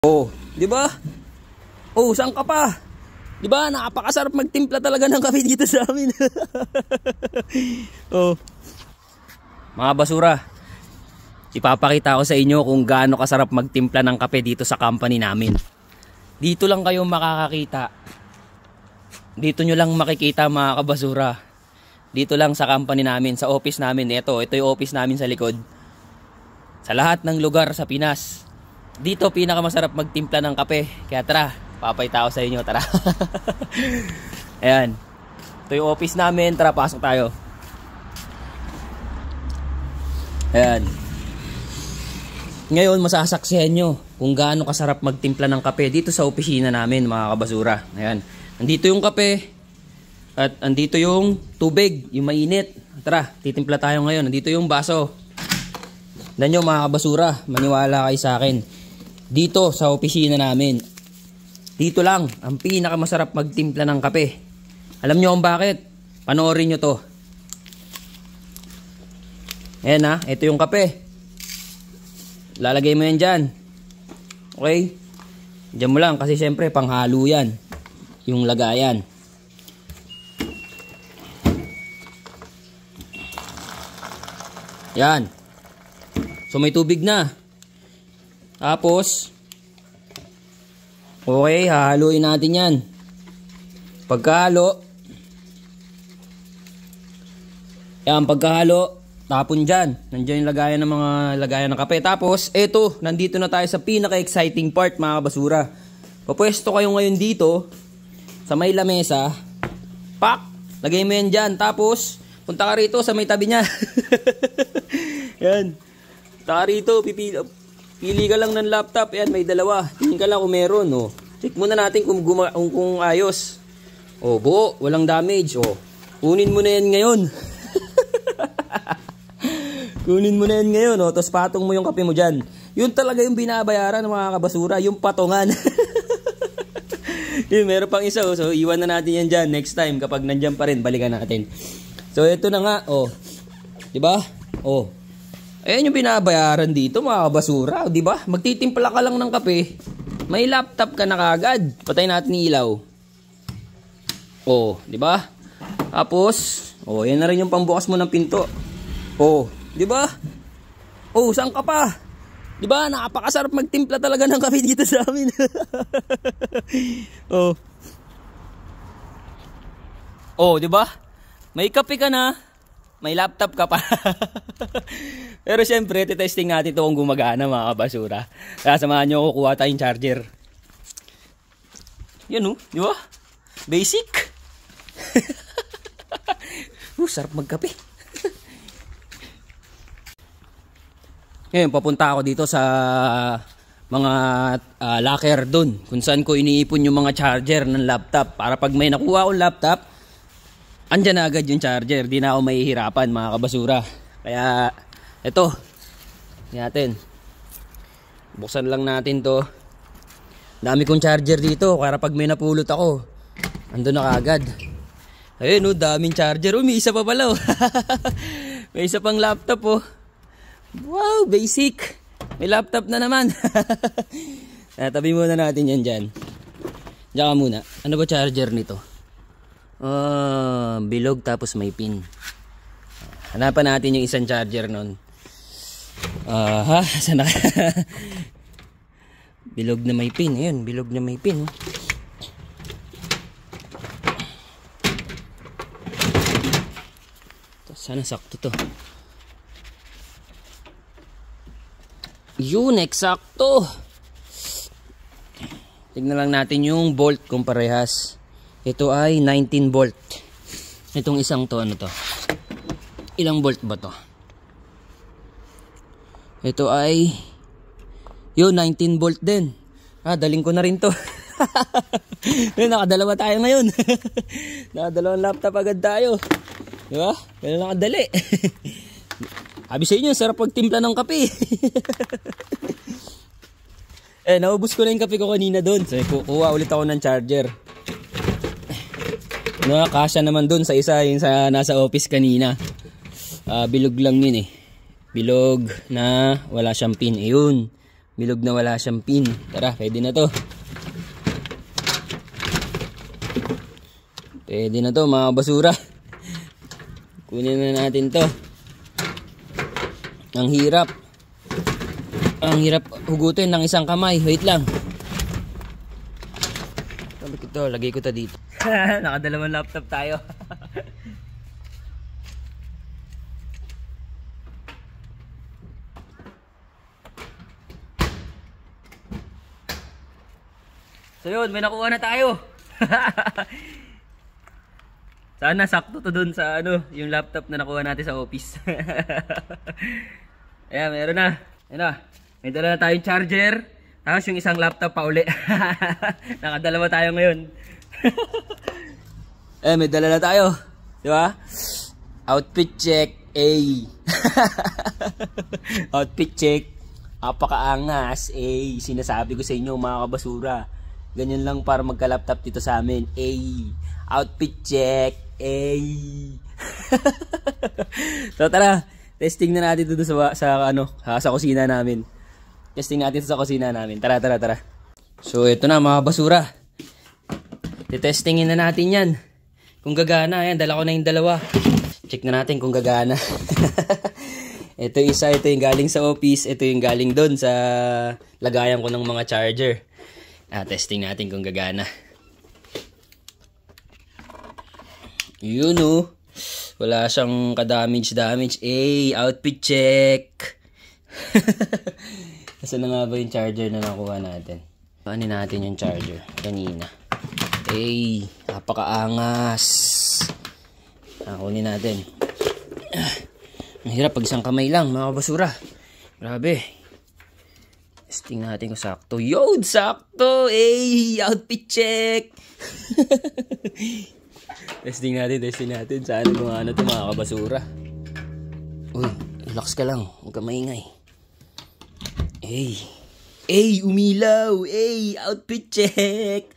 Oh, 'di ba? Oh, saan ka pa? 'Di ba? Napakasarap magtimpla talaga ng kape dito sa amin. Oh. Mga basura, ipapakita ko sa inyo kung gaano kasarap magtimpla ng kape dito sa company namin. Dito lang kayo makakakita. Dito nyo lang makikita mga kabasura. Dito lang sa company namin, sa office namin. Ito yung office namin sa likod. Sa lahat ng lugar sa Pinas, dito pinakamasarap magtimpla ng kape. Kaya tara, papayta ko sa inyo, tara. Ayan. Ito yung office namin, tara pasok tayo. Ayan. Ngayon masasaksihan nyo kung gaano kasarap magtimpla ng kape dito sa opisina namin mga kabasura. Ayan. Nandito yung kape at andito yung tubig, yung mainit. Tara, titimpla tayo ngayon. Nandito yung baso. Dan nyo mga kabasura, maniwala kayo sa akin. Dito sa opisina namin, dito lang ang pinakamasarap magtimpla ng kape. Alam nyo kung bakit? Panoorin nyo to. Ayan ha, ito yung kape. Lalagay mo yan dyan. Okay? Diyan mo lang kasi syempre panghalo yan. Yung lagayan. Yan. So may tubig na. Tapos okay, hahaluin natin yan. Pagkahalo, yan, pagkahalo, tapon dyan. Nandiyan yung lagayan ng mga lagayan ng kape. Tapos, eto, nandito na tayo sa pinaka-exciting part mga kabasura. Papwesto kayo ngayon dito, sa may lamesa. Pak! Lagay mo yan dyan. Tapos, punta ka rito sa may tabi niya. Yan. Punta ka rito, pili ka lang ng laptop. Yan, may dalawa. Tingin ka lang kung meron. Oh. Check muna natin kung ayos. Oh, buo, walang damage. Oh. Kunin mo na yan ngayon. Kunin mo na yan ngayon, oh. Tapos patong mo yung kape mo dyan. Yun talaga yung binabayaran ng mga kabasura, yung patungan. Yun, meron pang isa, oh. So iwan na natin yan dyan next time. Kapag nandyan pa rin, balikan natin. So ito na nga, oh. Diba? Oh. Ayan yung binabayaran dito mga kabasura, diba? Magtitimpla ka lang ng kape, may laptop ka na kagad. Patay natin yung ilaw. Oh, diba? Tapos, oh, yan na rin yung pambukas mo ng pinto. Oh, di ba? Oh, saan ka pa? Di ba? Napakasarap magtimpla talaga ng kape dito sa amin. Oh. Oh, di ba? May kape ka na, may laptop ka pa. Pero syempre, testing natin ito kung gumagana mga kabasura. Kaya samahan nyo ako, kuha tayong charger. Yan oh, di ba? Basic. Sarap magkape. Ngayon, papunta ako dito sa mga locker doon. Kung saan ko iniipon yung mga charger ng laptop. Para pag may nakuha akong laptop, andyan na agad yung charger. Di na ako mahihirapan mga kabasura. Kaya, eto. Natin. Buksan lang natin to. Dami kong charger dito. Para pag may napulot ako, andun na kagad. Ayun, oh, daming charger. Oh, may isa pa pala. Oh. May isa pang laptop, oh. Wow, basic. May laptop na naman. Tabi muna natin yan dyan. Diyan ka muna. Ano ba charger nito? Bilog tapos may pin. Hanapan natin yung isang charger nun. Sana ka? Bilog na may pin. Ayun, bilog na may pin. Oh. Sana sakto to. Yun, eksakto. Tignan lang natin yung bolt kung parehas. Ito ay 19 volt. Itong isang to, ano to? Ilang volt ba to? Ito ay yun, 19 volt din. Daling ko na rin to. Nakadalawa tayo ngayon. Nakadalawang laptop agad tayo. Diba? Ganun lang kadali. Sabi sa inyo, sarap pagtimpla ng kape. Naubos ko na yung kape ko kanina doon. So, kukuha ulit ako ng charger. Kasya naman doon sa isa, yung sa nasa office kanina. Bilog lang yun eh. Bilog na wala siyang pin. Ayun. Bilog na wala siyang pin. Tara, pwede na to. Pwede na to mga basura. Kunin na natin to. Ang hirap. Ang hirap hugutin ng isang kamay. Wait lang. Ito, lagay ko to dito. Nakadalawang laptop tayo. So yun, may nakuha na tayo. Sana sakto to dun sa yung laptop na nakuha natin sa office. Ayan, meron na. Ayan na. May dala na tayong charger. Tapos yung isang laptop pa uli. Nakadalawa tayo ngayon. May dala na tayo. Di ba? Outfit check. Outfit check. Apakaangas. Sinasabi ko sa inyo mga kabasura. Ganyan lang para magka-laptop dito sa amin. Outfit check. So tara, testing na natin dito sa kusina namin. Testing natin sa kusina namin. Tara. So ito na mga basura. Testingin na natin 'yan. Kung gagana, ayan, dala ko na yung dalawa. Check na natin kung gagana. Ito isa, ito yung galing sa office, ito yung galing doon sa lagayan ko ng mga charger. Testing natin kung gagana. Yun wala siyang ka-damage. Outfit check. Nasaan na nga ba yung charger na nakuha natin? Paanin natin yung charger kanina. Napakaangas. Kunin natin. Mahirap pag isang kamay lang mga basura. Grabe. Testing natin kung sakto. Yun, sakto! Outfit check! Testing natin. Saan gumana ito mga kabasura? Uy, relax ka lang. Huwag ka maingay. Umilaw! Outfit check!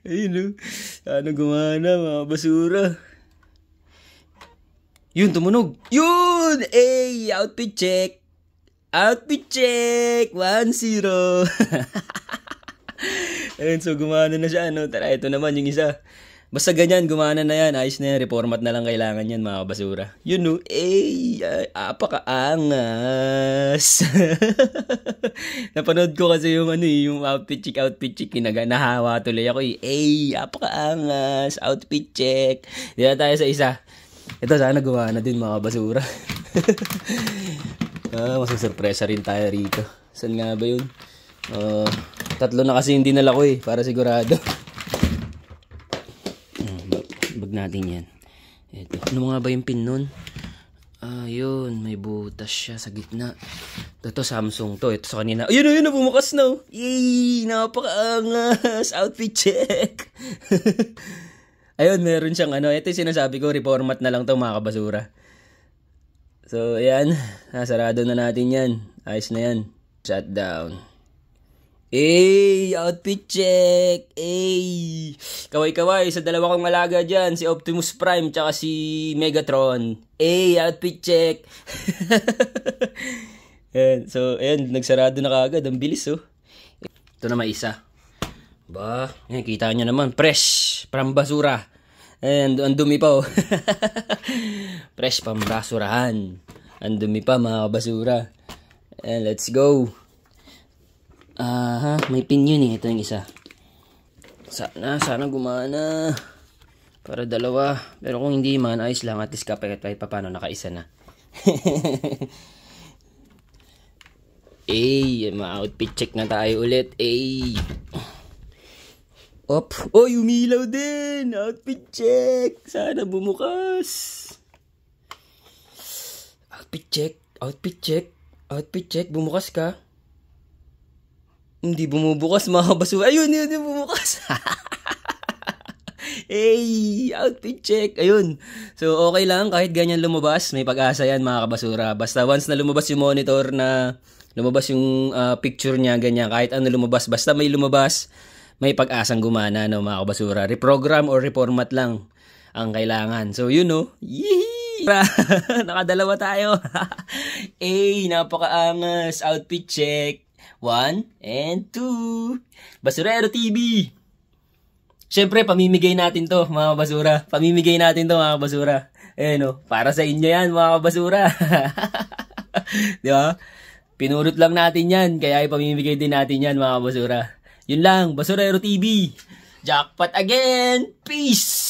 Ayun Saan gumana mga basura? Yun, tumunog! Yun! Outfit check! Outfit check! 1-0! Ayun, so gumana na siya, Tara, ito naman yung isa. Basta ganyan, gumana na yan. Ayos na yan, reformat na lang kailangan yan, mga basura. Yun, apakaangas. Napanood ko kasi yung outfit check. Nahawa tuloy ako, apakaangas. Outfit check. Dito tayo sa isa. Ito, sana gumana din, mga basura. Masusurpresa rin tayo rito. Saan nga ba yun? 3 na kasi hindi dinala ko para sigurado. Bag natin yan. Ito. Ano nga ba yung pin nun? Yun. May butas siya sa gitna. Ito Samsung to. Ito sa kanina. Ayun, bumukas na. Napakaangas. Outfit check. Ayun, meron siyang ito yung sinasabi ko, reformat na lang to mga kabasura. So, ayan. Sarado na natin yan. Ayos na yan. Shutdown. Outfit check. Kaway-kaway sa dalawa kong malaga dyan. Si Optimus Prime tsaka si Megatron. Outfit check. Ayan. So, ayan. Nagsarado na kaagad. Ang bilis, Ito na may isa. Ayan, kita nyo naman. Fresh. From basura. And ang dumi pa Fresh pang basurahan. Ang dumi pa mga basura. And let's go. May pin yun Ito yung isa. Sana gumana. Para dalawa. Pero kung hindi man, ayos lang. At least kahit paano nakaisa na. Ma-outfit check na tayo ulit. Umilaw din. Outfit check. Sana bumukas. Outfit check. Bumukas ka. Hindi bumubukas mga basura. Ayun, bumukas. Outfit check. Ayun. So, okay lang. Kahit ganyan lumabas, may pag-asa yan mga kabasura. Basta once na lumabas yung monitor na lumabas yung picture niya, ganyan. Kahit ano lumabas. Basta may lumabas, may pag-asang gumana, mga kabasura. Reprogram or reformat lang ang kailangan. So, Yee! Nakadalawa tayo. Napakaangas. Outfit check. 1 and 2. Basurero TV. Siyempre, pamimigay natin to, mga kabasura. Pamimigay natin to, mga kabasura. Para sa inyo yan, mga kabasura. Di ba? Pinulot lang natin yan, kaya ipamimigay din natin yan, mga kabasura. Yun lang, Basurero TV. Jackpot again. Peace!